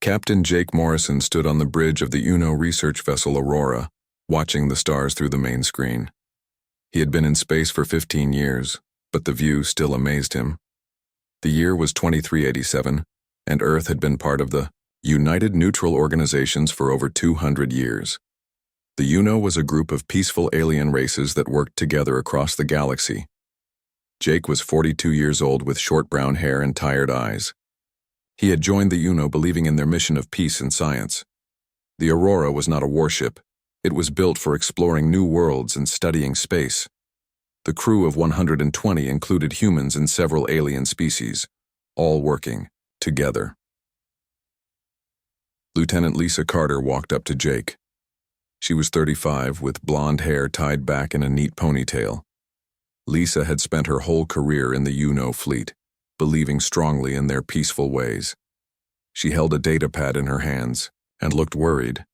Captain Jake Morrison stood on the bridge of the UNO research vessel Aurora, watching the stars through the main screen. He had been in space for 15 years, but the view still amazed him. The year was 2387, and Earth had been part of the United Neutral Organizations for over 200 years. The UNO was a group of peaceful alien races that worked together across the galaxy. Jake was 42 years old with short brown hair and tired eyes. He had joined the UNO believing in their mission of peace and science. The Aurora was not a warship. It was built for exploring new worlds and studying space. The crew of 120 included humans and several alien species, all working together. Lieutenant Lisa Carter walked up to Jake. She was 35, with blonde hair tied back in a neat ponytail. Lisa had spent her whole career in the UNO fleet, believing strongly in their peaceful ways. She held a data pad in her hands and looked worried.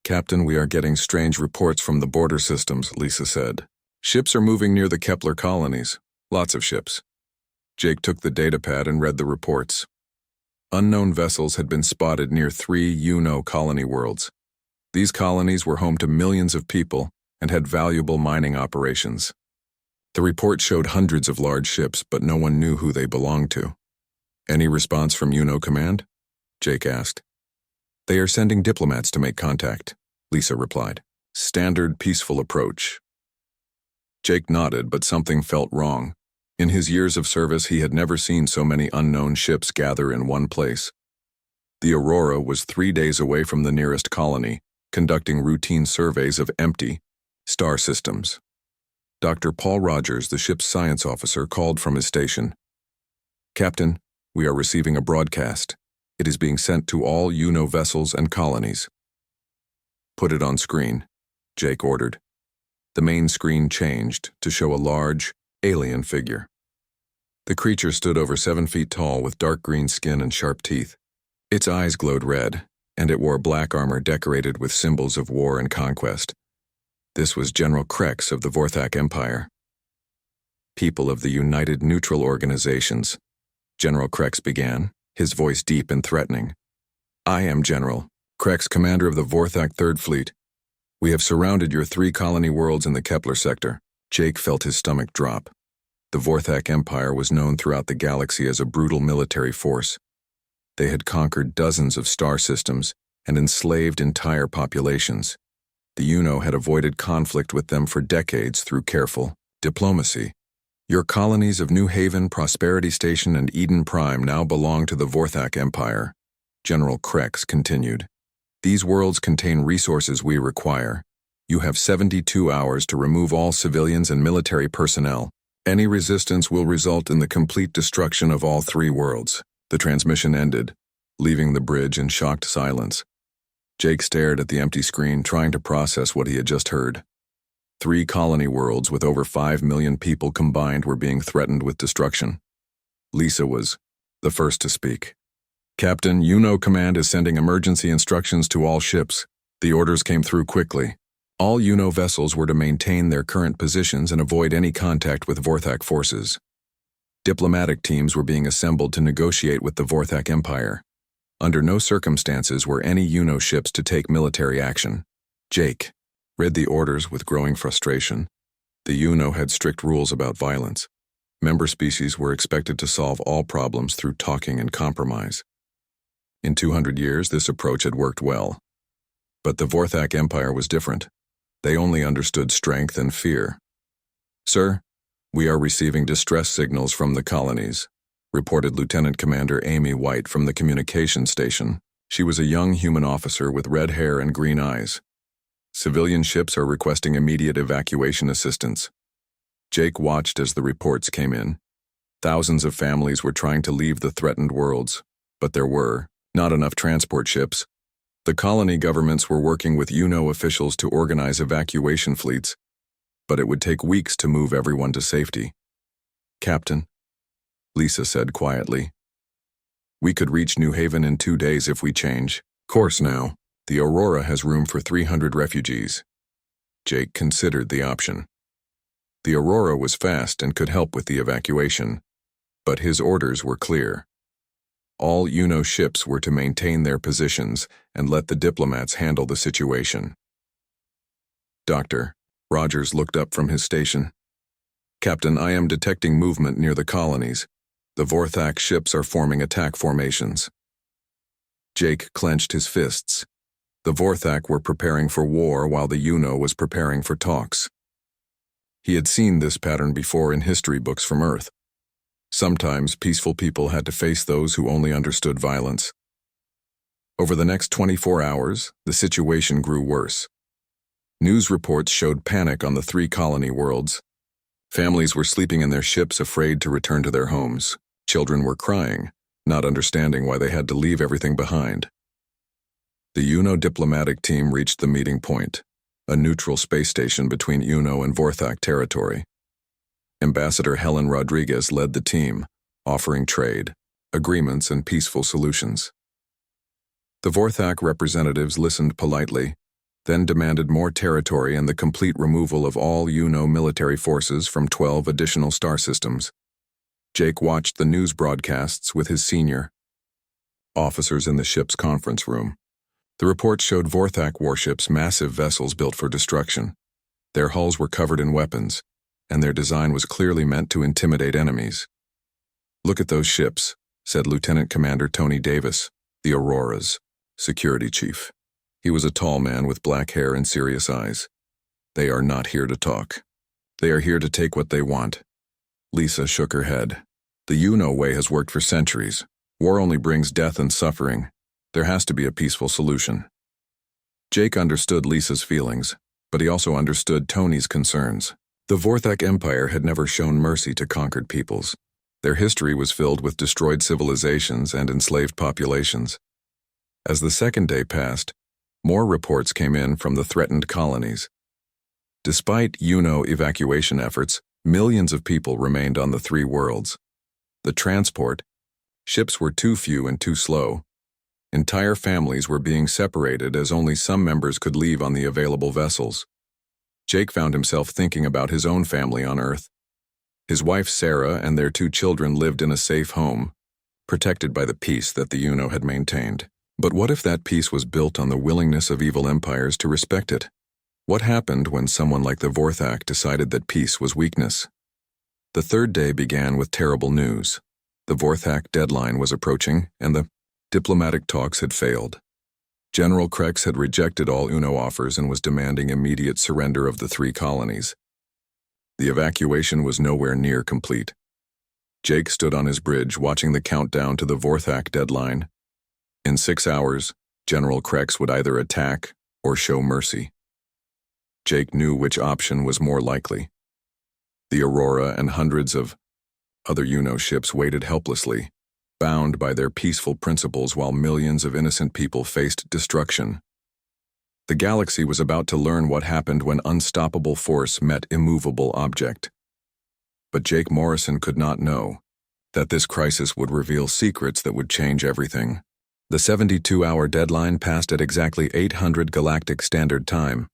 "Captain, we are getting strange reports from the border systems," Lisa said. "Ships are moving near the Kepler colonies. Lots of ships." Jake took the data pad and read the reports. Unknown vessels had been spotted near 3 UNO colony worlds. These colonies were home to millions of people and had valuable mining operations. The report showed hundreds of large ships, but no one knew who they belonged to. "Any response from UNO Command?" Jake asked. "They are sending diplomats to make contact," Lisa replied. "Standard peaceful approach." Jake nodded, but something felt wrong. In his years of service, he had never seen so many unknown ships gather in one place. The Aurora was 3 days away from the nearest colony, conducting routine surveys of empty star systems. Dr. Paul Rogers, the ship's science officer, called from his station. "Captain, we are receiving a broadcast. It is being sent to all UNO vessels and colonies." "Put it on screen," Jake ordered. The main screen changed to show a large, alien figure. The creature stood over 7 feet tall with dark green skin and sharp teeth. Its eyes glowed red, and it wore black armor decorated with symbols of war and conquest. This was General Krex of the Vorthak Empire. "People of the United Neutral Organizations," General Krex began, his voice deep and threatening. "I am General Krex, commander of the Vorthak Third Fleet. We have surrounded your 3 colony worlds in the Kepler sector." Jake felt his stomach drop. The Vorthak Empire was known throughout the galaxy as a brutal military force. They had conquered dozens of star systems and enslaved entire populations. The UNO had avoided conflict with them for decades through careful diplomacy. "Your colonies of New Haven, Prosperity Station, and Eden Prime now belong to the Vorthak Empire," General Krex continued. "These worlds contain resources we require. You have 72 hours to remove all civilians and military personnel. Any resistance will result in the complete destruction of all 3 worlds." The transmission ended, leaving the bridge in shocked silence. Jake stared at the empty screen, trying to process what he had just heard. 3 colony worlds with over 5 million people combined were being threatened with destruction. Lisa was the first to speak. "Captain, UNO Command is sending emergency instructions to all ships." The orders came through quickly. All UNO vessels were to maintain their current positions and avoid any contact with Vorthak forces. Diplomatic teams were being assembled to negotiate with the Vorthak Empire. Under no circumstances were any UNO ships to take military action. Jake read the orders with growing frustration. The UNO had strict rules about violence. Member species were expected to solve all problems through talking and compromise. In 200 years, this approach had worked well. But the Vorthak Empire was different. They only understood strength and fear. "Sir, we are receiving distress signals from the colonies," reported Lieutenant Commander Amy White from the communications station. She was a young human officer with red hair and green eyes. "Civilian ships are requesting immediate evacuation assistance." Jake watched as the reports came in. Thousands of families were trying to leave the threatened worlds, but there were not enough transport ships. The colony governments were working with UNO officials to organize evacuation fleets, but it would take weeks to move everyone to safety. "Captain," Lisa said quietly, "we could reach New Haven in 2 days if we change course now. The Aurora has room for 300 refugees." Jake considered the option. The Aurora was fast and could help with the evacuation, but his orders were clear. All UNO ships were to maintain their positions and let the diplomats handle the situation. Dr. Rogers looked up from his station. Captain, I am detecting movement near the colonies. The Vorthak ships are forming attack formations. Jake clenched his fists. The Vorthak were preparing for war while the UNO was preparing for talks. He had seen this pattern before in history books from Earth. Sometimes peaceful people had to face those who only understood violence. Over the next 24 hours, the situation grew worse. News reports showed panic on the 3 colony worlds. Families were sleeping in their ships afraid to return to their homes. Children were crying, not understanding why they had to leave everything behind. The UNO diplomatic team reached the meeting point, a neutral space station between UNO and Vorthak territory. Ambassador Helen Rodriguez led the team, offering trade, agreements, and peaceful solutions. The Vorthak representatives listened politely, then demanded more territory and the complete removal of all UNO military forces from 12 additional star systems. Jake watched the news broadcasts with his senior officers in the ship's conference room. The reports showed Vorthak warships, massive vessels built for destruction. Their hulls were covered in weapons, and their design was clearly meant to intimidate enemies. "Look at those ships," said Lieutenant Commander Tony Davis, the Aurora's security chief. He was a tall man with black hair and serious eyes. "They are not here to talk. They are here to take what they want." Lisa shook her head. "The UNO way has worked for centuries. War only brings death and suffering. There has to be a peaceful solution." Jake understood Lisa's feelings, but he also understood Tony's concerns. The Vorthak Empire had never shown mercy to conquered peoples. Their history was filled with destroyed civilizations and enslaved populations. As the second day passed, more reports came in from the threatened colonies. Despite UNO evacuation efforts, millions of people remained on the 3 worlds. The transport, ships were too few and too slow. Entire families were being separated as only some members could leave on the available vessels. Jake found himself thinking about his own family on Earth. His wife Sarah and their 2 children lived in a safe home, protected by the peace that the UNO had maintained. But what if that peace was built on the willingness of evil empires to respect it? What happened when someone like the Vorthak decided that peace was weakness? The third day began with terrible news. The Vorthak deadline was approaching, and the diplomatic talks had failed. General Krex had rejected all UNO offers and was demanding immediate surrender of the 3 colonies. The evacuation was nowhere near complete. Jake stood on his bridge watching the countdown to the Vorthak deadline. In 6 hours, General Krex would either attack or show mercy. Jake knew which option was more likely. The Aurora and hundreds of other UNO ships waited helplessly, bound by their peaceful principles while millions of innocent people faced destruction. The galaxy was about to learn what happened when unstoppable force met immovable object. But Jake Morrison could not know that this crisis would reveal secrets that would change everything. The 72-hour deadline passed at exactly 800 Galactic Standard Time.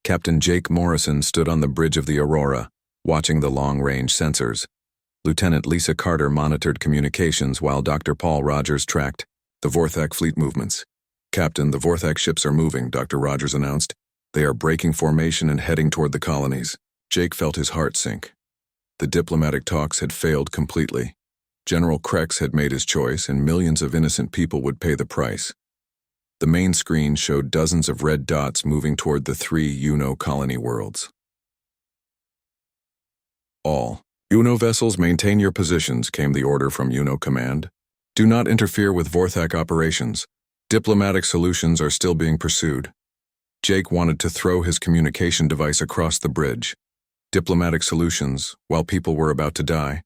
Captain Jake Morrison stood on the bridge of the Aurora, watching the long-range sensors. Lieutenant Lisa Carter monitored communications while Dr. Paul Rogers tracked the Vorthak fleet movements. "Captain, the Vorthak ships are moving," Dr. Rogers announced. "They are breaking formation and heading toward the colonies." Jake felt his heart sink. The diplomatic talks had failed completely. General Krex had made his choice, and millions of innocent people would pay the price. The main screen showed dozens of red dots moving toward the 3 UNO colony worlds. "All UNO vessels maintain your positions," came the order from UNO Command. "Do not interfere with Vorthak operations. Diplomatic solutions are still being pursued." Jake wanted to throw his communication device across the bridge. Diplomatic solutions, while people were about to die.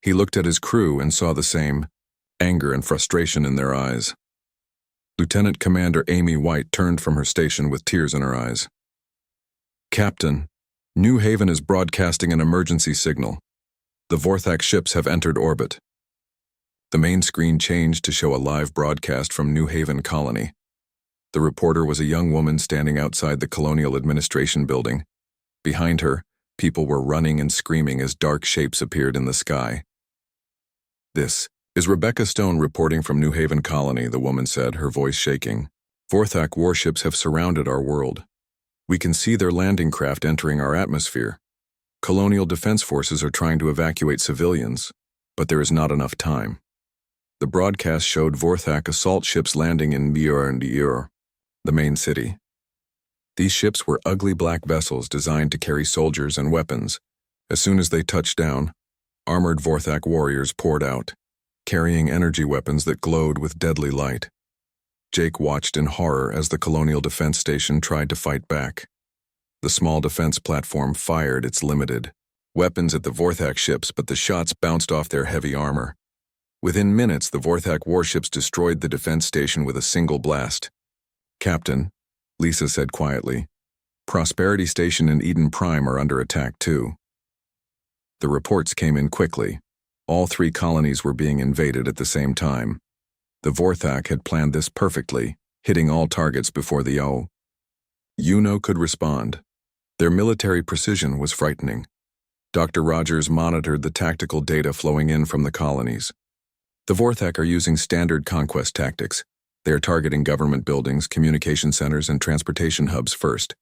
He looked at his crew and saw the same anger and frustration in their eyes. Lieutenant Commander Amy White turned from her station with tears in her eyes. "Captain, New Haven is broadcasting an emergency signal. The Vorthak ships have entered orbit." The main screen changed to show a live broadcast from New Haven Colony. The reporter was a young woman standing outside the Colonial Administration building. Behind her, people were running and screaming as dark shapes appeared in the sky. "This Is Rebecca Stone reporting from New Haven Colony, the woman said, her voice shaking. Vorthak warships have surrounded our world. We can see their landing craft entering our atmosphere. Colonial defense forces are trying to evacuate civilians, but there is not enough time. The broadcast showed Vorthak assault ships landing in Dior, the main city. These ships were ugly black vessels designed to carry soldiers and weapons. As soon as they touched down, armored Vorthak warriors poured out, carrying energy weapons that glowed with deadly light. Jake watched in horror as the Colonial Defense Station tried to fight back. The small defense platform fired its limited weapons at the Vorthak ships, but the shots bounced off their heavy armor. Within minutes, the Vorthak warships destroyed the defense station with a single blast. "Captain," Lisa said quietly, "Prosperity Station and Eden Prime are under attack too." The reports came in quickly. All three colonies were being invaded at the same time. The Vorthak had planned this perfectly, hitting all targets before the UNO could respond. Their military precision was frightening. Dr. Rogers monitored the tactical data flowing in from the colonies. The Vorthak are using standard conquest tactics. They are targeting government buildings, communication centers, and transportation hubs first.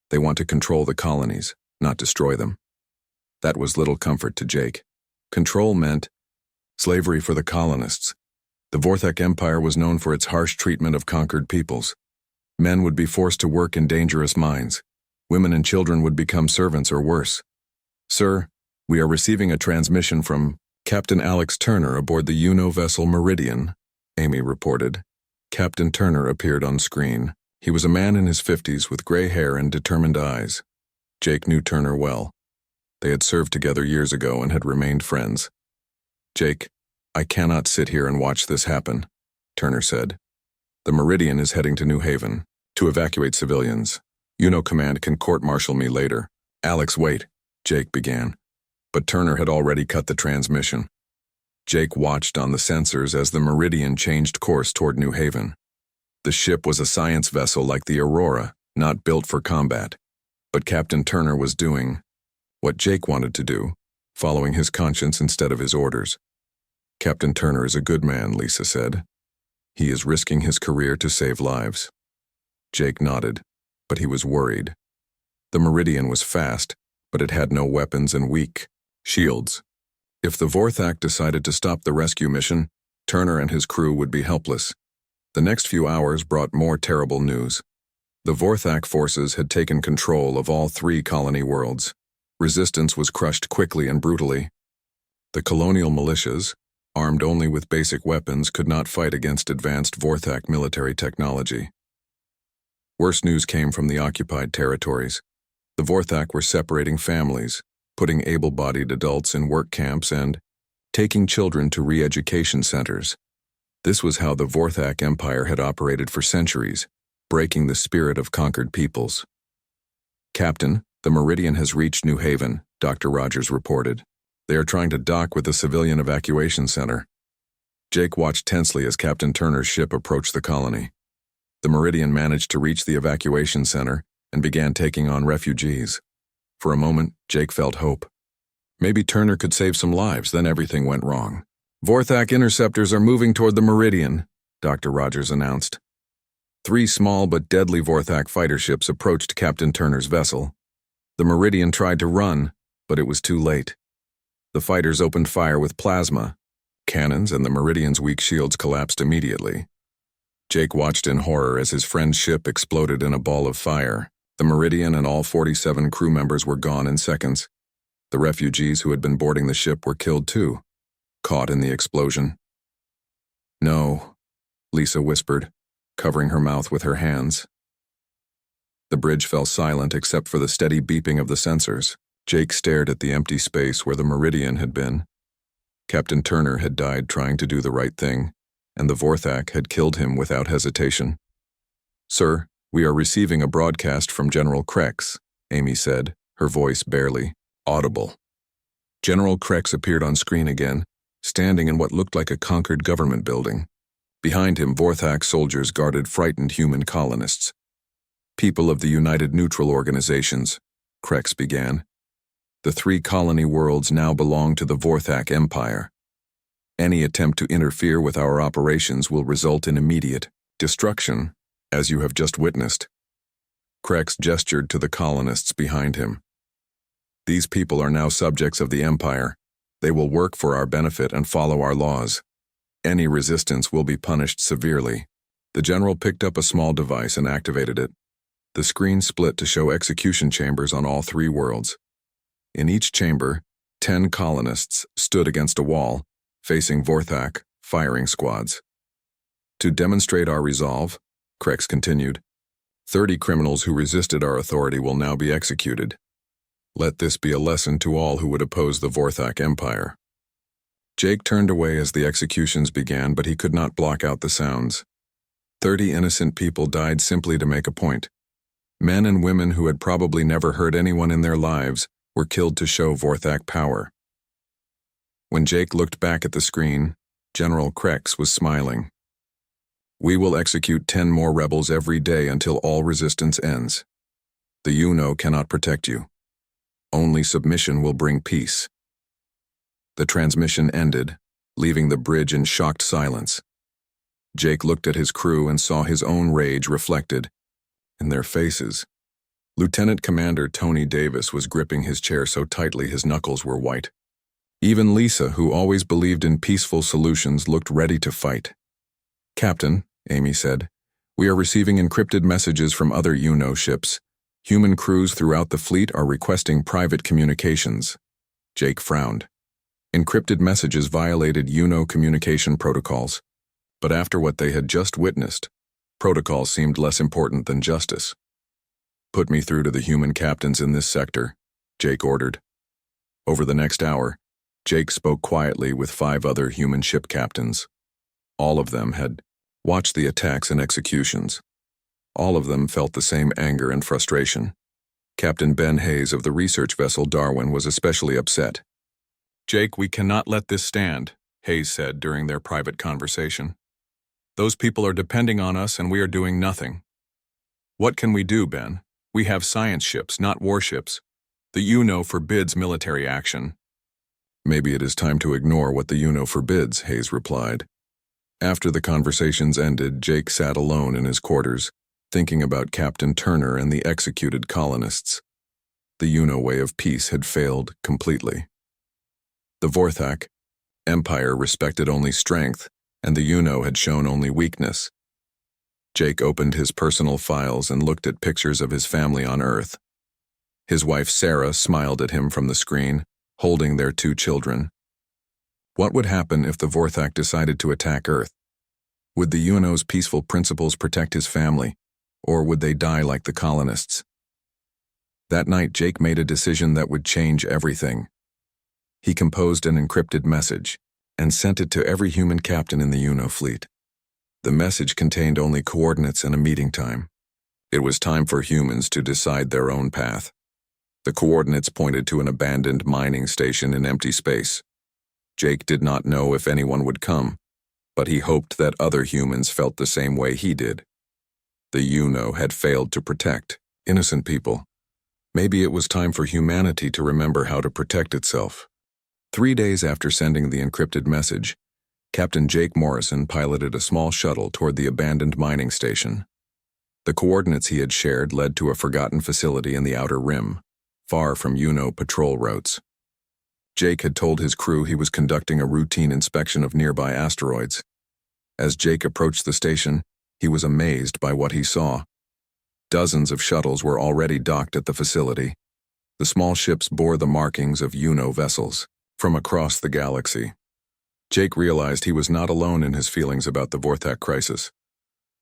They want to control the colonies, not destroy them. That was little comfort to Jake. Control meant slavery for the colonists. The Vorthak Empire was known for its harsh treatment of conquered peoples. Men would be forced to work in dangerous mines. Women and children would become servants or worse. "Sir, we are receiving a transmission from Captain Alex Turner aboard the UNO vessel Meridian," Amy reported. Captain Turner appeared on screen. He was a man in his 50s with gray hair and determined eyes. Jake knew Turner well. They had served together years ago and had remained friends. "Jake, I cannot sit here and watch this happen," Turner said. "The Meridian is heading to New Haven to evacuate civilians. UNO Command can court-martial me later." "Alex, wait," Jake began. But Turner had already cut the transmission. Jake watched on the sensors as the Meridian changed course toward New Haven. The ship was a science vessel like the Aurora, not built for combat. But Captain Turner was doing what Jake wanted to do, following his conscience instead of his orders. "Captain Turner is a good man," Lisa said. "He is risking his career to save lives." Jake nodded, but he was worried. The Meridian was fast, but it had no weapons and weak shields. If the Vorthak decided to stop the rescue mission, Turner and his crew would be helpless. The next few hours brought more terrible news. The Vorthak forces had taken control of all three colony worlds. Resistance was crushed quickly and brutally. The colonial militias, armed only with basic weapons, could not fight against advanced Vorthak military technology. Worse news came from the occupied territories. The Vorthak were separating families, putting able-bodied adults in work camps and taking children to re-education centers. This was how the Vorthak Empire had operated for centuries, breaking the spirit of conquered peoples. "Captain, the Meridian has reached New Haven," Dr. Rogers reported. "They are trying to dock with the civilian evacuation center." Jake watched tensely as Captain Turner's ship approached the colony. The Meridian managed to reach the evacuation center and began taking on refugees. For a moment, Jake felt hope. Maybe Turner could save some lives, then everything went wrong. "Vorthak interceptors are moving toward the Meridian," Dr. Rogers announced. 3 small but deadly Vorthak fighter ships approached Captain Turner's vessel. The Meridian tried to run, but it was too late. The fighters opened fire with plasma cannons, and the Meridian's weak shields collapsed immediately. Jake watched in horror as his friend's ship exploded in a ball of fire. The Meridian and all 47 crew members were gone in seconds. The refugees who had been boarding the ship were killed too, caught in the explosion. "No," Lisa whispered, covering her mouth with her hands. The bridge fell silent except for the steady beeping of the sensors. Jake stared at the empty space where the Meridian had been. Captain Turner had died trying to do the right thing, and the Vorthak had killed him without hesitation. "Sir, we are receiving a broadcast from General Krex," Amy said, her voice barely audible. General Krex appeared on screen again, standing in what looked like a conquered government building. Behind him, Vorthak soldiers guarded frightened human colonists. "People of the United Neutral Organizations," Krex began. "The 3 colony worlds now belong to the Vorthak Empire. Any attempt to interfere with our operations will result in immediate destruction, as you have just witnessed. Krex gestured to the colonists behind him. These people are now subjects of the Empire. They will work for our benefit and follow our laws. Any resistance will be punished severely. The general picked up a small device and activated it. The screen split to show execution chambers on all 3 worlds. In each chamber, 10 colonists stood against a wall, facing Vorthak firing squads. To demonstrate our resolve, Krex continued, 30 criminals who resisted our authority will now be executed. Let this be a lesson to all who would oppose the Vorthak Empire. Jake turned away as the executions began, but he could not block out the sounds. 30 innocent people died simply to make a point. Men and women who had probably never hurt anyone in their lives were killed to show Vorthak power. When Jake looked back at the screen, General Krex was smiling. We will execute 10 more rebels every day until all resistance ends. The UNO cannot protect you. Only submission will bring peace. The transmission ended, leaving the bridge in shocked silence. Jake looked at his crew and saw his own rage reflected in their faces. Lieutenant Commander Tony Davis was gripping his chair so tightly his knuckles were white. Even Lisa, who always believed in peaceful solutions, looked ready to fight. Captain, Amy said, we are receiving encrypted messages from other UNO ships. Human crews throughout the fleet are requesting private communications. Jake frowned. Encrypted messages violated UNO communication protocols. But after what they had just witnessed, protocol seemed less important than justice. Put me through to the human captains in this sector, Jake ordered. Over the next hour, Jake spoke quietly with 5 other human ship captains. All of them had watched the attacks and executions. All of them felt the same anger and frustration. Captain Ben Hayes of the research vessel Darwin was especially upset. Jake, we cannot let this stand, Hayes said during their private conversation. Those people are depending on us and we are doing nothing. What can we do, Ben? We have science ships, not warships. The UNO forbids military action. Maybe it is time to ignore what the UNO forbids, Hayes replied. After the conversations ended, Jake sat alone in his quarters, thinking about Captain Turner and the executed colonists. The UNO way of peace had failed completely. The Vorthak Empire respected only strength, and the UNO had shown only weakness. Jake opened his personal files and looked at pictures of his family on Earth. His wife Sarah smiled at him from the screen, holding their 2 children. What would happen if the Vorthak decided to attack Earth? Would the UNO's peaceful principles protect his family, or would they die like the colonists? That night, Jake made a decision that would change everything. He composed an encrypted message and sent it to every human captain in the UNO fleet. The message contained only coordinates and a meeting time. It was time for humans to decide their own path. The coordinates pointed to an abandoned mining station in empty space. Jake did not know if anyone would come, but he hoped that other humans felt the same way he did. The UNO had failed to protect innocent people. Maybe it was time for humanity to remember how to protect itself. 3 days after sending the encrypted message, Captain Jake Morrison piloted a small shuttle toward the abandoned mining station. The coordinates he had shared led to a forgotten facility in the outer rim, far from UNO patrol routes. Jake had told his crew he was conducting a routine inspection of nearby asteroids. As Jake approached the station, he was amazed by what he saw. Dozens of shuttles were already docked at the facility. The small ships bore the markings of UNO vessels from across the galaxy. Jake realized he was not alone in his feelings about the Vorthak crisis.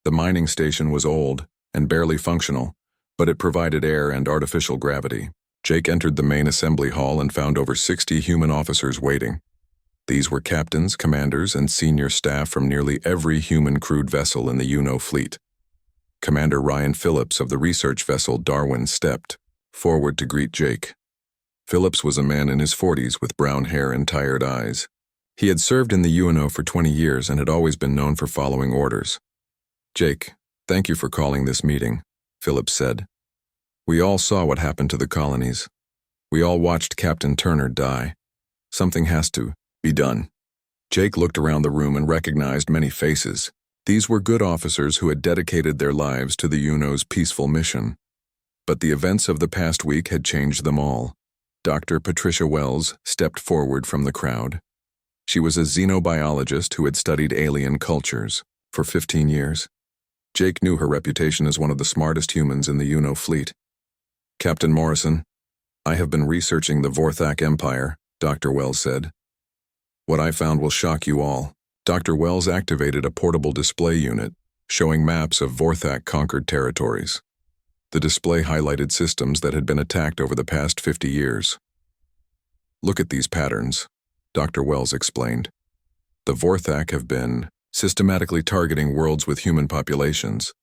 The mining station was old and barely functional, but it provided air and artificial gravity. Jake entered the main assembly hall and found over 60 human officers waiting. These were captains, commanders, and senior staff from nearly every human-crewed vessel in the UNO fleet. Commander Ryan Phillips of the research vessel Darwin stepped forward to greet Jake. Phillips was a man in his 40s with brown hair and tired eyes. He had served in the UNO for 20 years and had always been known for following orders. Jake, thank you for calling this meeting, Phillips said. We all saw what happened to the colonies. We all watched Captain Turner die. Something has to be done. Jake looked around the room and recognized many faces. These were good officers who had dedicated their lives to the UNO's peaceful mission. But the events of the past week had changed them all. Dr. Patricia Wells stepped forward from the crowd. She was a xenobiologist who had studied alien cultures for 15 years. Jake knew her reputation as one of the smartest humans in the UNO fleet. "Captain Morrison, I have been researching the Vorthak Empire," Dr. Wells said. "What I found will shock you all." Dr. Wells activated a portable display unit, showing maps of Vorthak-conquered territories. The display highlighted systems that had been attacked over the past 50 years. "Look at these patterns," Dr. Wells explained. "The Vorthak have been systematically targeting worlds with human populations.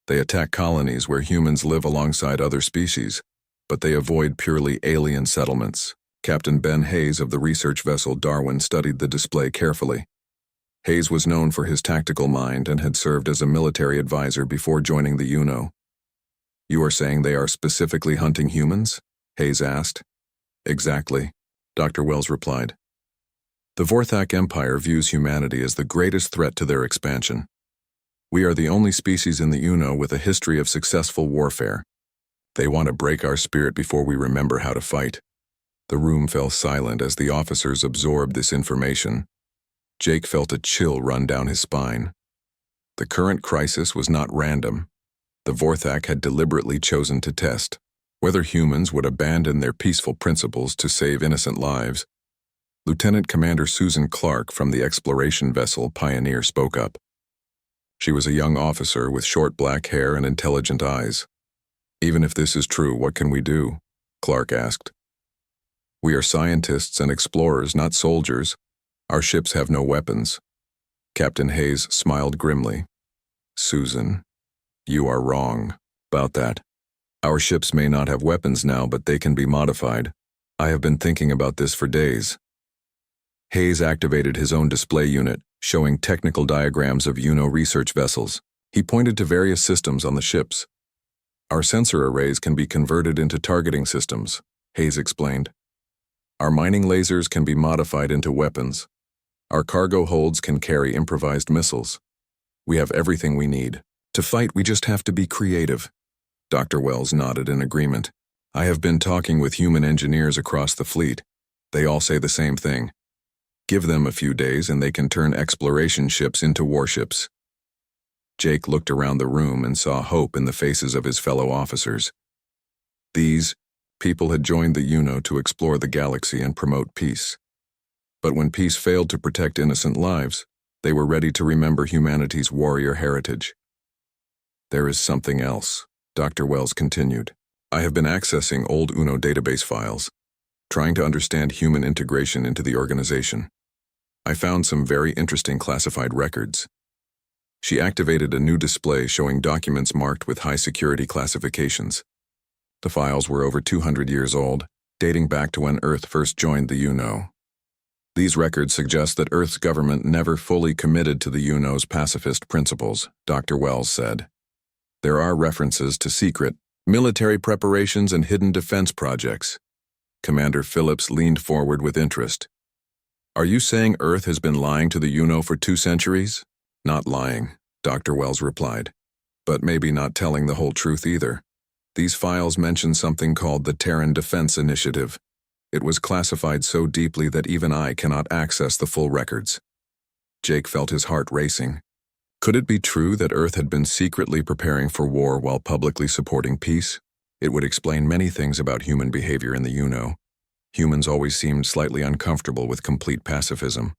They attack colonies where humans live alongside other species, but they avoid purely alien settlements." Captain Ben Hayes of the research vessel Darwin studied the display carefully. Hayes was known for his tactical mind and had served as a military advisor before joining the UNO. "You are saying they are specifically hunting humans?" Hayes asked. "Exactly," Dr. Wells replied. "The Vorthak Empire views humanity as the greatest threat to their expansion. We are the only species in the UNO with a history of successful warfare. They want to break our spirit before we remember how to fight." The room fell silent as the officers absorbed this information. Jake felt a chill run down his spine. The current crisis was not random. The Vorthak had deliberately chosen to test whether humans would abandon their peaceful principles to save innocent lives. Lieutenant Commander Susan Clark from the exploration vessel Pioneer spoke up. She was a young officer with short black hair and intelligent eyes. "Even if this is true, what can we do?" Clark asked. "We are scientists and explorers, not soldiers. Our ships have no weapons." Captain Hayes smiled grimly. "Susan, you are wrong about that. Our ships may not have weapons now, but they can be modified. I have been thinking about this for days." Hayes activated his own display unit, showing technical diagrams of UNO research vessels. He pointed to various systems on the ships. "Our sensor arrays can be converted into targeting systems," Hayes explained. "Our mining lasers can be modified into weapons. Our cargo holds can carry improvised missiles. We have everything we need. To fight, we just have to be creative." Dr. Wells nodded in agreement. "I have been talking with human engineers across the fleet. They all say the same thing. Give them a few days and they can turn exploration ships into warships." Jake looked around the room and saw hope in the faces of his fellow officers. These people had joined the UNO to explore the galaxy and promote peace. But when peace failed to protect innocent lives, they were ready to remember humanity's warrior heritage. "There is something else," Dr. Wells continued. "I have been accessing old UNO database files, trying to understand human integration into the organization. I found some very interesting classified records." She activated a new display showing documents marked with high-security classifications. The files were over 200 years old, dating back to when Earth first joined the UNO. "These records suggest that Earth's government never fully committed to the UNO's pacifist principles," Dr. Wells said. "There are references to secret military preparations and hidden defense projects." Commander Phillips leaned forward with interest. "Are you saying Earth has been lying to the UNO for 2 centuries? "Not lying," Dr. Wells replied. "But maybe not telling the whole truth either. These files mention something called the Terran Defense Initiative. It was classified so deeply that even I cannot access the full records." Jake felt his heart racing. Could it be true that Earth had been secretly preparing for war while publicly supporting peace? It would explain many things about human behavior in the UNO. Humans always seemed slightly uncomfortable with complete pacifism.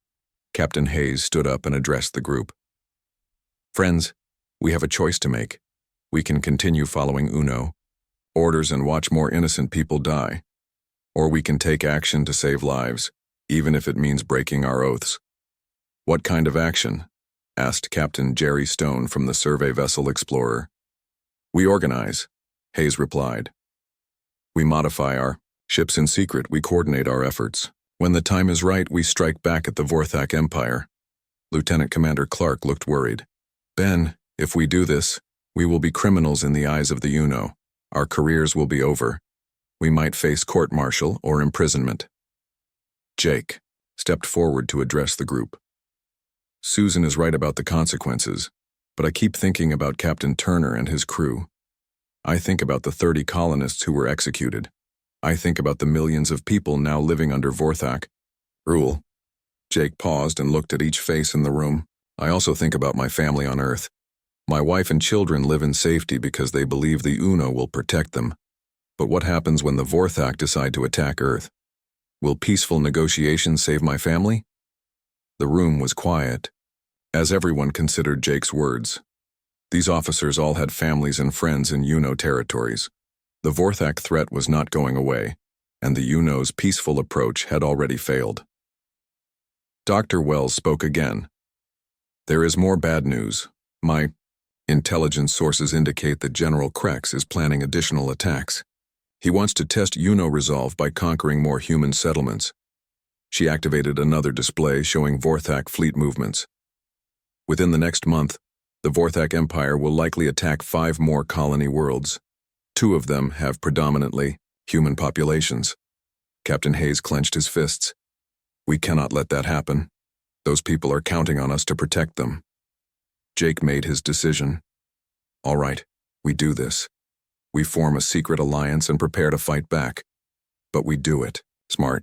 Captain Hayes stood up and addressed the group. "Friends, we have a choice to make. We can continue following UNO orders and watch more innocent people die. Or we can take action to save lives, even if it means breaking our oaths." "What kind of action?" asked Captain Jerry Stone from the survey vessel Explorer. "We organize," Hayes replied. "We modify our ships in secret. We coordinate our efforts. When the time is right, we strike back at the Vorthak Empire." Lieutenant Commander Clark looked worried. "Ben, if we do this, we will be criminals in the eyes of the UNO. Our careers will be over. We might face court-martial or imprisonment." Jake stepped forward to address the group. Susan is right about the consequences, but I keep thinking about Captain Turner and his crew. I think about the 30 colonists who were executed. I think about the millions of people now living under Vorthak rule. Jake paused and looked at each face in the room. I also think about my family on Earth. My wife and children live in safety because they believe the Uno will protect them. But what happens when the Vorthak decide to attack Earth? Will peaceful negotiations save my family? The room was quiet, as everyone considered Jake's words. These officers all had families and friends in Uno territories. The Vorthak threat was not going away, and the Uno's peaceful approach had already failed. Dr. Wells spoke again. There is more bad news. My intelligence sources indicate that General Krex is planning additional attacks. He wants to test Uno resolve by conquering more human settlements. She activated another display showing Vorthak fleet movements. Within the next month, the Vorthak Empire will likely attack 5 more colony worlds. 2 of them have predominantly human populations. Captain Hayes clenched his fists. We cannot let that happen. Those people are counting on us to protect them. Jake made his decision. All right, we do this. We form a secret alliance and prepare to fight back. But we do it. Smart.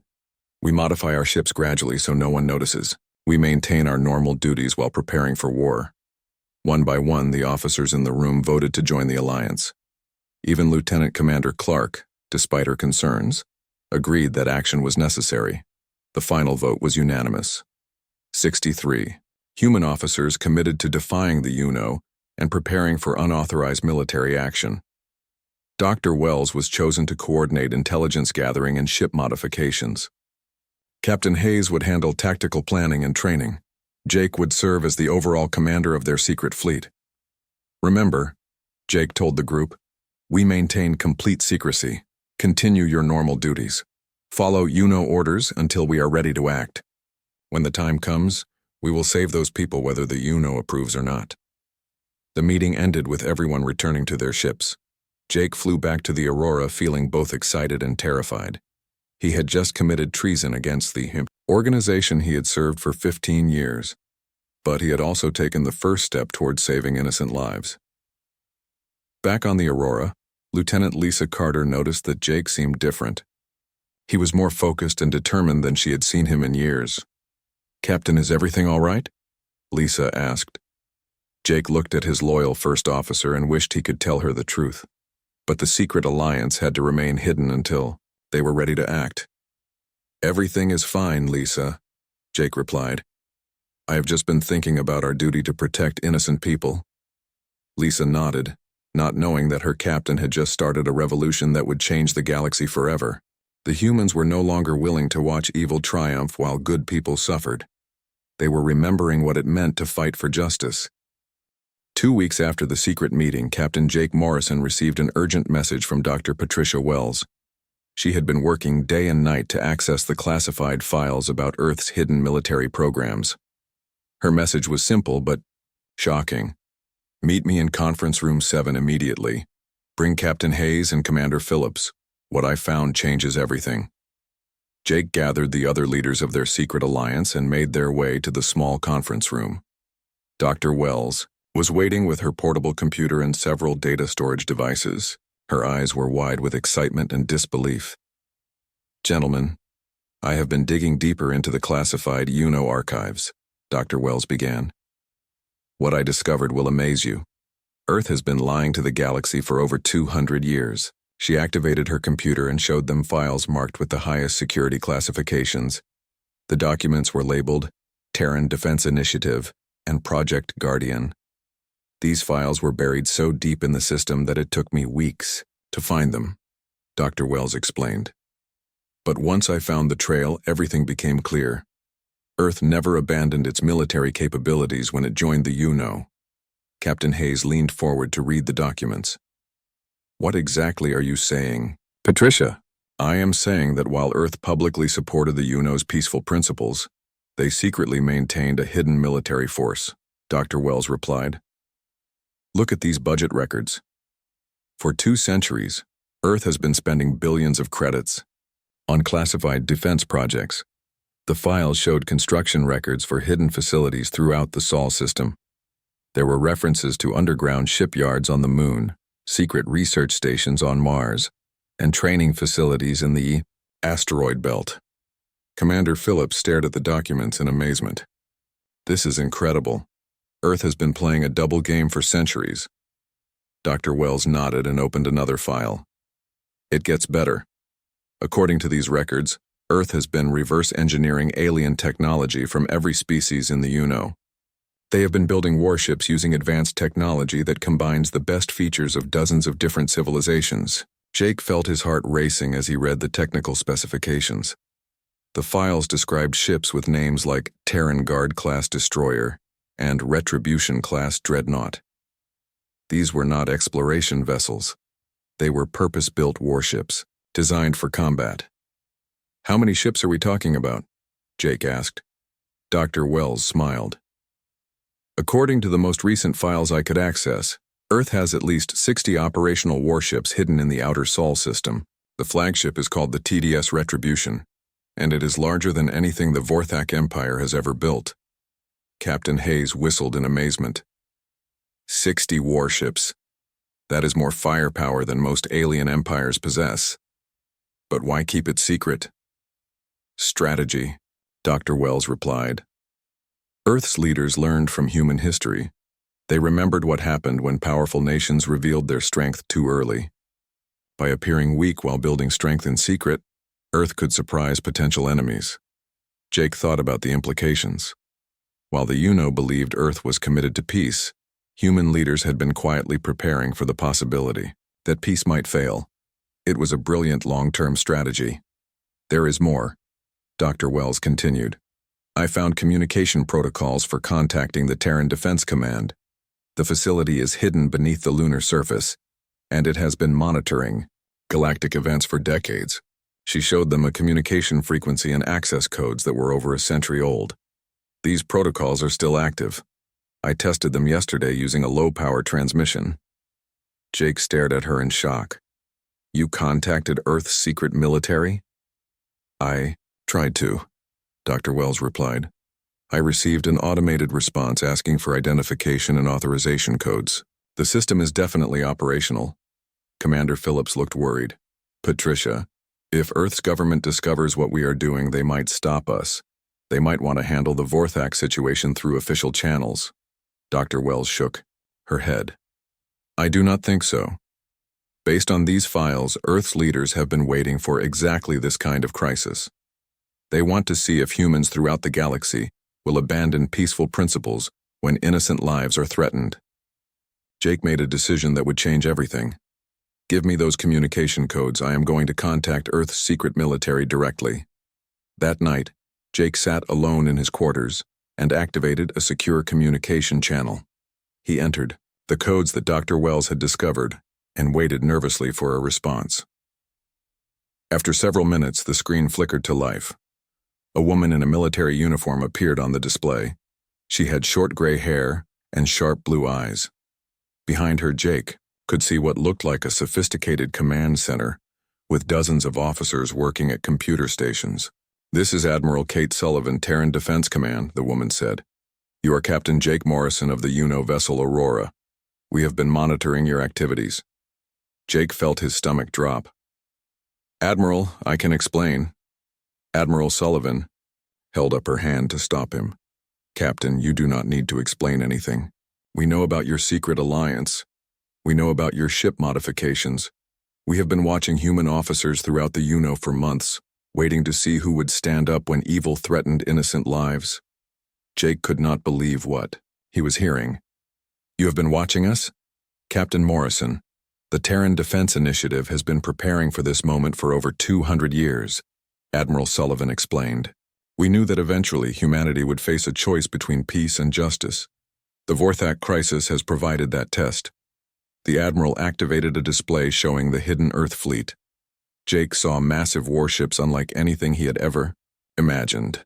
We modify our ships gradually so no one notices. We maintain our normal duties while preparing for war. One by one, the officers in the room voted to join the alliance. Even Lieutenant Commander Clark, despite her concerns, agreed that action was necessary. The final vote was unanimous. 63. Human officers committed to defying the Uno and preparing for unauthorized military action. Dr. Wells was chosen to coordinate intelligence gathering and ship modifications. Captain Hayes would handle tactical planning and training. Jake would serve as the overall commander of their secret fleet. Remember, Jake told the group, we maintain complete secrecy. Continue your normal duties. Follow Uno orders until we are ready to act. When the time comes, we will save those people whether the Uno approves or not. The meeting ended with everyone returning to their ships. Jake flew back to the Aurora feeling both excited and terrified. He had just committed treason against the organization he had served for 15 years, but he had also taken the first step towards saving innocent lives. Back on the Aurora, Lieutenant Lisa Carter noticed that Jake seemed different. He was more focused and determined than she had seen him in years. Captain, is everything all right? Lisa asked. Jake looked at his loyal first officer and wished he could tell her the truth. But the secret alliance had to remain hidden until they were ready to act. Everything is fine, Lisa, Jake replied. I have just been thinking about our duty to protect innocent people. Lisa nodded, not knowing that her captain had just started a revolution that would change the galaxy forever. The humans were no longer willing to watch evil triumph while good people suffered. They were remembering what it meant to fight for justice. 2 weeks after the secret meeting, Captain Jake Morrison received an urgent message from Dr. Patricia Wells. She had been working day and night to access the classified files about Earth's hidden military programs. Her message was simple but shocking. Meet me in Conference Room 7 immediately. Bring Captain Hayes and Commander Phillips. What I found changes everything. Jake gathered the other leaders of their secret alliance and made their way to the small conference room. Dr. Wells was waiting with her portable computer and several data storage devices. Her eyes were wide with excitement and disbelief. Gentlemen, I have been digging deeper into the classified Uno archives, Dr. Wells began. What I discovered will amaze you. Earth has been lying to the galaxy for over 200 years. She activated her computer and showed them files marked with the highest security classifications. The documents were labeled Terran Defense Initiative and Project Guardian. These files were buried so deep in the system that it took me weeks to find them, Dr. Wells explained. But once I found the trail, everything became clear. Earth never abandoned its military capabilities when it joined the Uno. Captain Hayes leaned forward to read the documents. What exactly are you saying? Patricia, I am saying that while Earth publicly supported the Uno's peaceful principles, they secretly maintained a hidden military force, Dr. Wells replied. Look at these budget records. For 2 centuries, Earth has been spending billions of credits on classified defense projects. The files showed construction records for hidden facilities throughout the Sol system. There were references to underground shipyards on the Moon, secret research stations on Mars, and training facilities in the asteroid belt. Commander Phillips stared at the documents in amazement. This is incredible. Earth has been playing a double game for centuries. Dr. Wells nodded and opened another file. It gets better. According to these records, Earth has been reverse engineering alien technology from every species in the UNO. They have been building warships using advanced technology that combines the best features of dozens of different civilizations. Jake felt his heart racing as he read the technical specifications. The files described ships with names like Terran Guard-class destroyer and Retribution-class dreadnought. These were not exploration vessels. They were purpose-built warships, designed for combat. "How many ships are we talking about?" Jake asked. Dr. Wells smiled. "According to the most recent files I could access, Earth has at least 60 operational warships hidden in the outer Sol system. The flagship is called the TDS Retribution, and it is larger than anything the Vorthak Empire has ever built." Captain Hayes whistled in amazement. 60 warships. That is more firepower than most alien empires possess. But why keep it secret? "Strategy," Dr. Wells replied. Earth's leaders learned from human history. They remembered what happened when powerful nations revealed their strength too early. By appearing weak while building strength in secret, Earth could surprise potential enemies. Jake thought about the implications. While the UNO believed Earth was committed to peace, human leaders had been quietly preparing for the possibility that peace might fail. It was a brilliant long-term strategy. "There is more," Dr. Wells continued. "I found communication protocols for contacting the Terran Defense Command. The facility is hidden beneath the lunar surface, and it has been monitoring galactic events for decades." She showed them a communication frequency and access codes that were over a century old. "These protocols are still active. I tested them yesterday using a low-power transmission." Jake stared at her in shock. "You contacted Earth's secret military?" "I tried to," Dr. Wells replied. "I received an automated response asking for identification and authorization codes. The system is definitely operational." Commander Phillips looked worried. "Patricia, if Earth's government discovers what we are doing, they might stop us. They might want to handle the Vorthak situation through official channels." Dr. Wells shook her head. "I do not think so. Based on these files, Earth's leaders have been waiting for exactly this kind of crisis. They want to see if humans throughout the galaxy will abandon peaceful principles when innocent lives are threatened." Jake made a decision that would change everything. "Give me those communication codes. I am going to contact Earth's secret military directly." That night, Jake sat alone in his quarters and activated a secure communication channel. He entered the codes that Dr. Wells had discovered and waited nervously for a response. After several minutes, the screen flickered to life. A woman in a military uniform appeared on the display. She had short gray hair and sharp blue eyes. Behind her, Jake could see what looked like a sophisticated command center, with dozens of officers working at computer stations. "This is Admiral Kate Sullivan, Terran Defense Command," the woman said. "You are Captain Jake Morrison of the UNO vessel Aurora. We have been monitoring your activities." Jake felt his stomach drop. "Admiral, I can explain." Admiral Sullivan held up her hand to stop him. "Captain, you do not need to explain anything. We know about your secret alliance. We know about your ship modifications. We have been watching human officers throughout the UNO for months, waiting to see who would stand up when evil threatened innocent lives." Jake could not believe what he was hearing. "You have been watching us?" "Captain Morrison, the Terran Defense Initiative has been preparing for this moment for over 200 years, Admiral Sullivan explained. "We knew that eventually humanity would face a choice between peace and justice. The Vorthak crisis has provided that test." The Admiral activated a display showing the hidden Earth fleet. Jake saw massive warships unlike anything he had ever imagined.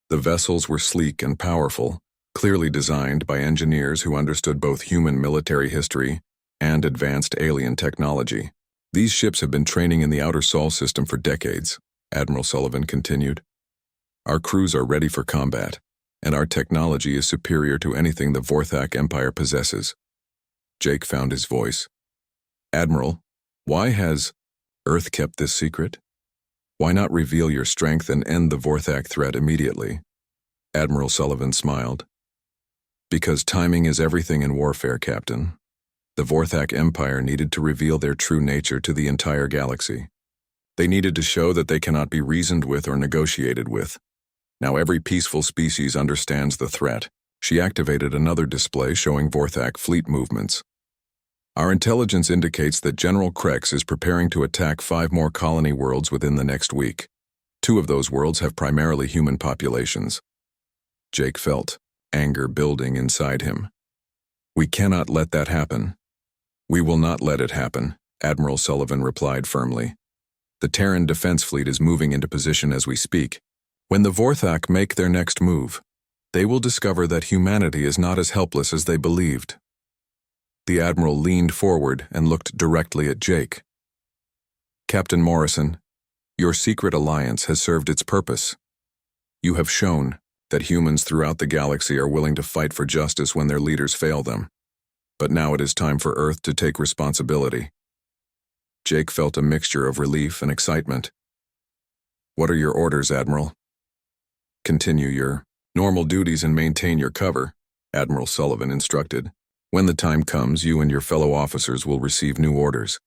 The vessels were sleek and powerful, clearly designed by engineers who understood both human military history and advanced alien technology. "These ships have been training in the outer Sol system for decades," Admiral Sullivan continued. Our crews are ready for combat, and our technology is superior to anything the Vorthak Empire possesses. Jake found his voice. Admiral, why has Earth kept this secret? Why not reveal your strength and end the Vorthak threat immediately? Admiral Sullivan smiled. Because timing is everything in warfare, Captain. The Vorthak Empire needed to reveal their true nature to the entire galaxy. They needed to show that they cannot be reasoned with or negotiated with. Now every peaceful species understands the threat. She activated another display showing Vorthak fleet movements. Our intelligence indicates that General Krex is preparing to attack 5 more colony worlds within the next week. 2 of those worlds have primarily human populations. Jake felt anger building inside him. We cannot let that happen. We will not let it happen, Admiral Sullivan replied firmly. The Terran Defense Fleet is moving into position as we speak. When the Vorthak make their next move, they will discover that humanity is not as helpless as they believed. The Admiral leaned forward and looked directly at Jake. Captain Morrison, your secret alliance has served its purpose. You have shown that humans throughout the galaxy are willing to fight for justice when their leaders fail them. But now it is time for Earth to take responsibility. Jake felt a mixture of relief and excitement. What are your orders, Admiral? Continue your normal duties and maintain your cover, Admiral Sullivan instructed. When the time comes, you and your fellow officers will receive new orders.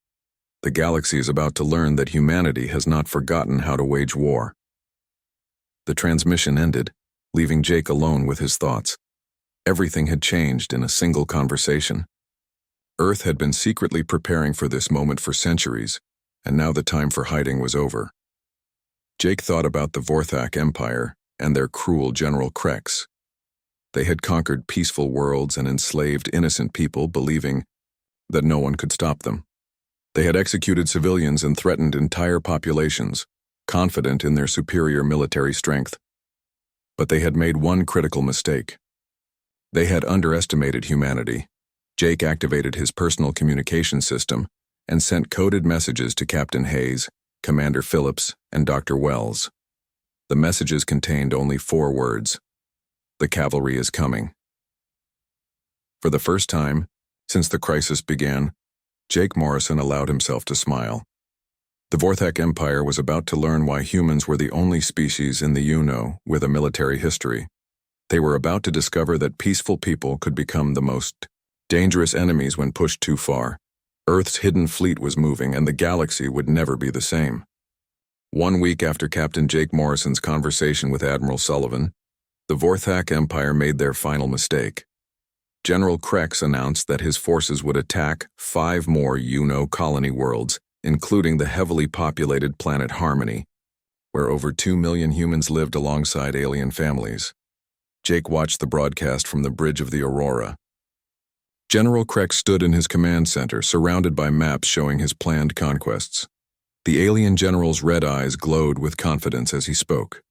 The galaxy is about to learn that humanity has not forgotten how to wage war. The transmission ended, leaving Jake alone with his thoughts. Everything had changed in a single conversation. Earth had been secretly preparing for this moment for centuries, and now the time for hiding was over. Jake thought about the Vorthak Empire and their cruel General Krex. They had conquered peaceful worlds and enslaved innocent people, believing that no one could stop them. They had executed civilians and threatened entire populations, confident in their superior military strength. But they had made one critical mistake. They had underestimated humanity. Jake activated his personal communication system and sent coded messages to Captain Hayes, Commander Phillips, and Dr. Wells. The messages contained only 4 words. The cavalry is coming. For the first time, since the crisis began, Jake Morrison allowed himself to smile. The Vorthak Empire was about to learn why humans were the only species in the UNO with a military history. They were about to discover that peaceful people could become the most dangerous enemies when pushed too far. Earth's hidden fleet was moving, and the galaxy would never be the same. 1 week after Captain Jake Morrison's conversation with Admiral Sullivan, the Vorthak Empire made their final mistake. General Krex announced that his forces would attack 5 more UNO colony worlds, including the heavily populated planet Harmony, where over 2 million humans lived alongside alien families. Jake watched the broadcast from the bridge of the Aurora. General Krex stood in his command center, surrounded by maps showing his planned conquests. The alien general's red eyes glowed with confidence as he spoke.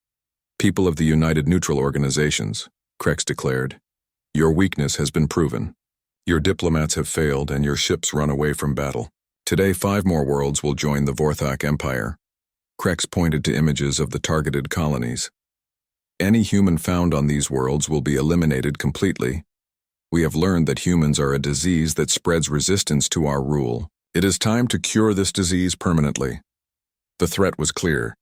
People of the United Neutral Organizations, Krex declared, your weakness has been proven. Your diplomats have failed and your ships run away from battle. Today 5 more worlds will join the Vorthak Empire. Krex pointed to images of the targeted colonies. Any human found on these worlds will be eliminated completely. We have learned that humans are a disease that spreads resistance to our rule. It is time to cure this disease permanently. The threat was clear.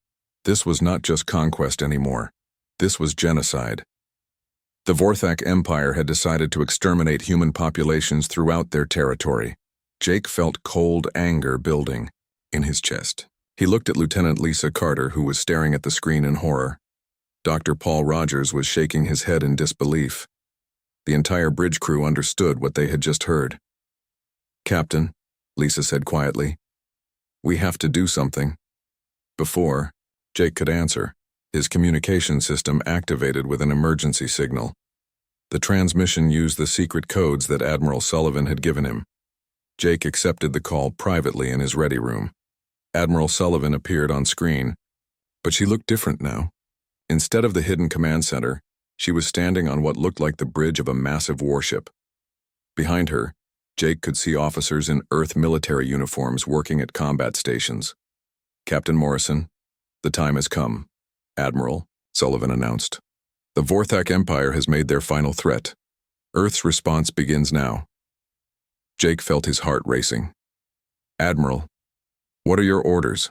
This was not just conquest anymore. This was genocide. The Vorthak Empire had decided to exterminate human populations throughout their territory. Jake felt cold anger building in his chest. He looked at Lieutenant Lisa Carter, who was staring at the screen in horror. Dr. Paul Rogers was shaking his head in disbelief. The entire bridge crew understood what they had just heard. Captain, Lisa said quietly, we have to do something. Before Jake could answer, his communication system activated with an emergency signal. The transmission used the secret codes that Admiral Sullivan had given him. Jake accepted the call privately in his ready room. Admiral Sullivan appeared on screen, but she looked different now. Instead of the hidden command center, she was standing on what looked like the bridge of a massive warship. Behind her, Jake could see officers in Earth military uniforms working at combat stations. Captain Morrison, the time has come, Admiral Sullivan announced. The Vorthak Empire has made their final threat. Earth's response begins now. Jake felt his heart racing. Admiral, what are your orders?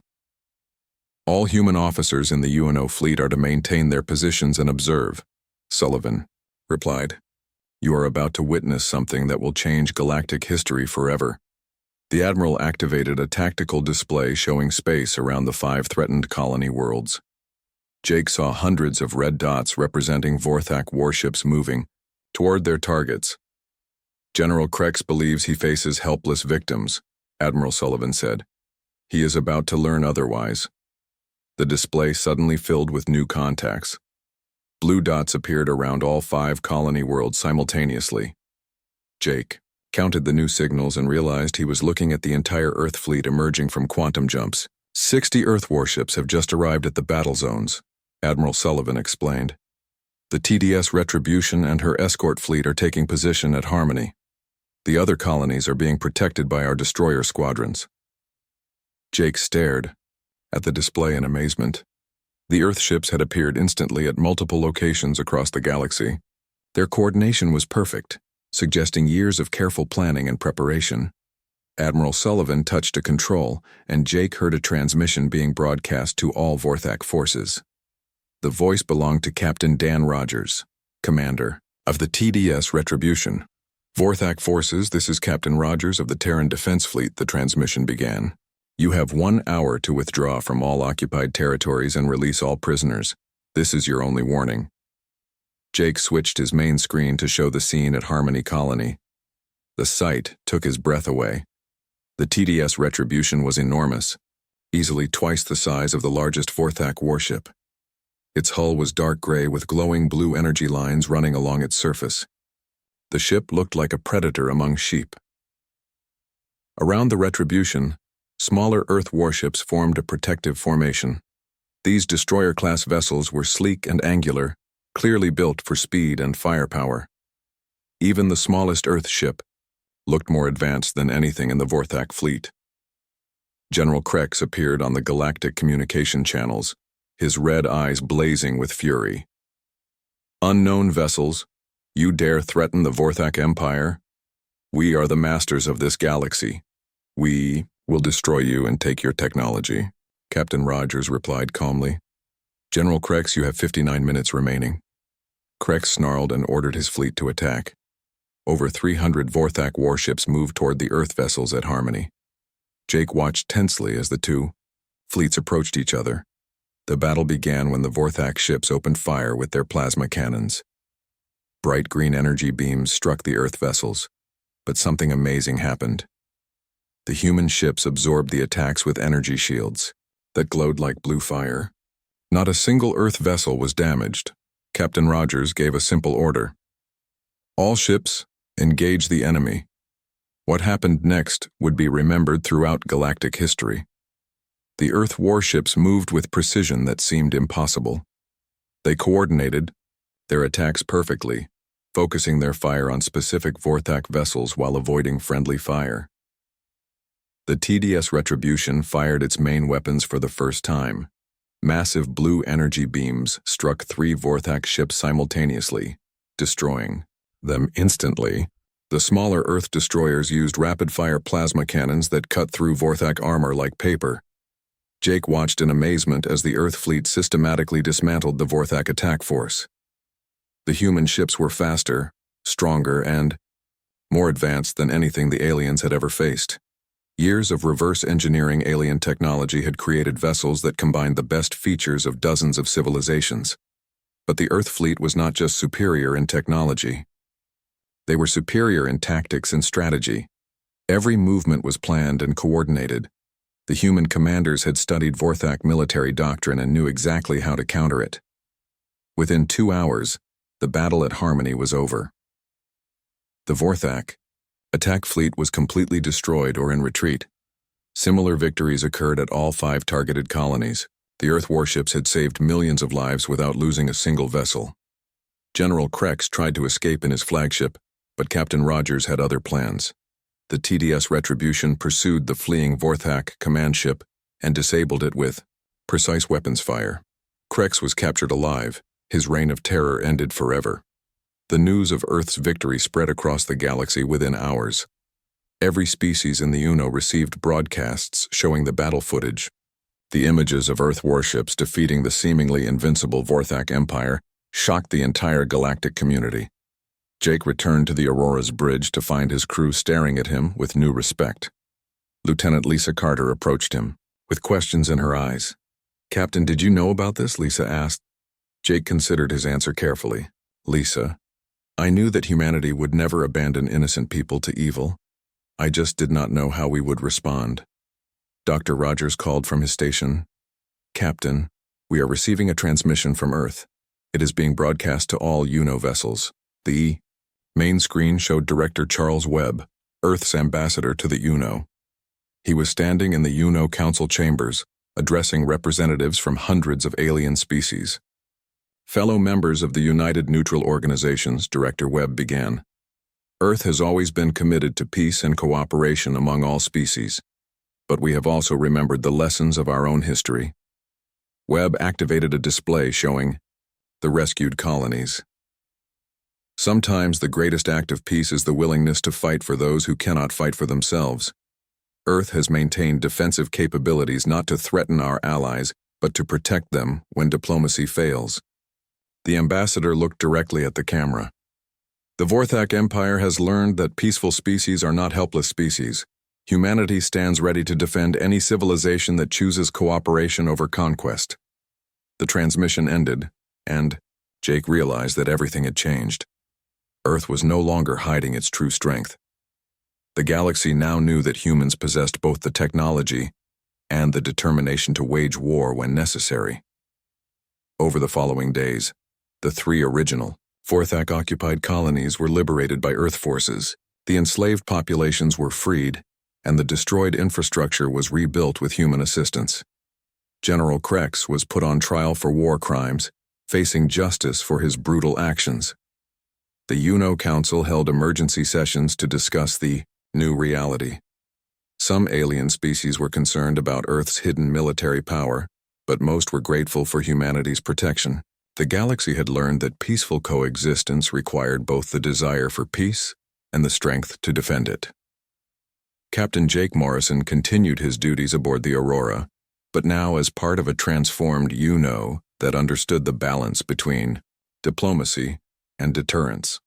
All human officers in the UNO fleet are to maintain their positions and observe, Sullivan replied. You are about to witness something that will change galactic history forever. The Admiral activated a tactical display showing space around the 5 threatened colony worlds. Jake saw hundreds of red dots representing Vorthak warships moving toward their targets. General Krex believes he faces helpless victims, Admiral Sullivan said. He is about to learn otherwise. The display suddenly filled with new contacts. Blue dots appeared around all 5 colony worlds simultaneously. Jake counted the new signals and realized he was looking at the entire Earth fleet emerging from quantum jumps. 60 Earth warships have just arrived at the battle zones, Admiral Sullivan explained. The TDS Retribution and her escort fleet are taking position at Harmony. The other colonies are being protected by our destroyer squadrons. Jake stared at the display in amazement. The Earth ships had appeared instantly at multiple locations across the galaxy. Their coordination was perfect, suggesting years of careful planning and preparation. Admiral Sullivan touched a control, and Jake heard a transmission being broadcast to all Vorthak forces. The voice belonged to Captain Dan Rogers, commander of the TDS Retribution. Vorthak forces, this is Captain Rogers of the Terran Defense Fleet, the transmission began. You have 1 hour to withdraw from all occupied territories and release all prisoners. This is your only warning. Jake switched his main screen to show the scene at Harmony Colony. The sight took his breath away. The TDS Retribution was enormous, easily twice the size of the largest Vorthak warship. Its hull was dark gray with glowing blue energy lines running along its surface. The ship looked like a predator among sheep. Around the Retribution, smaller Earth warships formed a protective formation. These destroyer-class vessels were sleek and angular, clearly built for speed and firepower. Even the smallest Earth ship looked more advanced than anything in the Vorthak fleet. General Krex appeared on the galactic communication channels, his red eyes blazing with fury. Unknown vessels, you dare threaten the Vorthak Empire? We are the masters of this galaxy. We will destroy you and take your technology, Captain Rogers replied calmly. General Krex, you have 59 minutes remaining. Krex snarled and ordered his fleet to attack. Over 300 Vorthak warships moved toward the Earth vessels at Harmony. Jake watched tensely as the two fleets approached each other. The battle began when the Vorthak ships opened fire with their plasma cannons. Bright green energy beams struck the Earth vessels, but something amazing happened. The human ships absorbed the attacks with energy shields that glowed like blue fire. Not a single Earth vessel was damaged. Captain Rogers gave a simple order. All ships, engage the enemy. What happened next would be remembered throughout galactic history. The Earth warships moved with precision that seemed impossible. They coordinated their attacks perfectly, focusing their fire on specific Vorthak vessels while avoiding friendly fire. The TDS Retribution fired its main weapons for the first time. Massive blue energy beams struck 3 Vorthak ships simultaneously, destroying them instantly. The smaller Earth destroyers used rapid-fire plasma cannons that cut through Vorthak armor like paper. Jake watched in amazement as the Earth fleet systematically dismantled the Vorthak attack force. The human ships were faster, stronger, and more advanced than anything the aliens had ever faced. Years of reverse engineering alien technology had created vessels that combined the best features of dozens of civilizations. But the Earth fleet was not just superior in technology. They were superior in tactics and strategy. Every movement was planned and coordinated. The human commanders had studied Vorthak military doctrine and knew exactly how to counter it. Within 2 hours, the battle at Harmony was over. The Vorthak attack fleet was completely destroyed or in retreat. Similar victories occurred at all 5 targeted colonies. The Earth warships had saved millions of lives without losing a single vessel. General Krex tried to escape in his flagship, but Captain Rogers had other plans. The TDS Retribution pursued the fleeing Vorthak command ship and disabled it with precise weapons fire. Krex was captured alive. His reign of terror ended forever. The news of Earth's victory spread across the galaxy within hours. Every species in the Uno received broadcasts showing the battle footage. The images of Earth warships defeating the seemingly invincible Vorthak Empire shocked the entire galactic community. Jake returned to the Aurora's bridge to find his crew staring at him with new respect. Lieutenant Lisa Carter approached him, with questions in her eyes. "Captain, did you know about this?" Lisa asked. Jake considered his answer carefully. "Lisa, I knew that humanity would never abandon innocent people to evil. I just did not know how we would respond." Dr. Rogers called from his station. "Captain, we are receiving a transmission from Earth. It is being broadcast to all UNO vessels." The main screen showed Director Charles Webb, Earth's ambassador to the UNO. He was standing in the UNO Council chambers, addressing representatives from hundreds of alien species. "Fellow members of the United Neutral Organizations," Director Webb began. "Earth has always been committed to peace and cooperation among all species, but we have also remembered the lessons of our own history." Webb activated a display showing the rescued colonies. "Sometimes the greatest act of peace is the willingness to fight for those who cannot fight for themselves. Earth has maintained defensive capabilities not to threaten our allies, but to protect them when diplomacy fails." The ambassador looked directly at the camera. "The Vorthak Empire has learned that peaceful species are not helpless species. Humanity stands ready to defend any civilization that chooses cooperation over conquest." The transmission ended, and Jake realized that everything had changed. Earth was no longer hiding its true strength. The galaxy now knew that humans possessed both the technology and the determination to wage war when necessary. Over the following days, the 3 original Vorthak-occupied colonies were liberated by Earth forces, the enslaved populations were freed, and the destroyed infrastructure was rebuilt with human assistance. General Krex was put on trial for war crimes, facing justice for his brutal actions. The UNO Council held emergency sessions to discuss the new reality. Some alien species were concerned about Earth's hidden military power, but most were grateful for humanity's protection. The galaxy had learned that peaceful coexistence required both the desire for peace and the strength to defend it. Captain Jake Morrison continued his duties aboard the Aurora, but now as part of a transformed UNO that understood the balance between diplomacy and deterrence.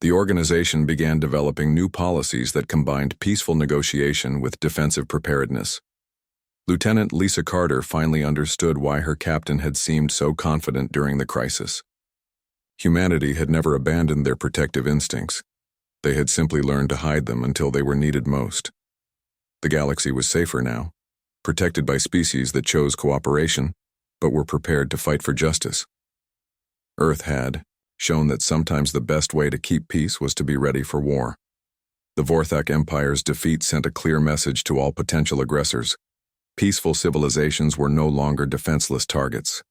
The organization began developing new policies that combined peaceful negotiation with defensive preparedness. Lieutenant Lisa Carter finally understood why her captain had seemed so confident during the crisis. Humanity had never abandoned their protective instincts. They had simply learned to hide them until they were needed most. The galaxy was safer now, protected by species that chose cooperation, but were prepared to fight for justice. Earth had shown that sometimes the best way to keep peace was to be ready for war. The Vorthak Empire's defeat sent a clear message to all potential aggressors. Peaceful civilizations were no longer defenseless targets.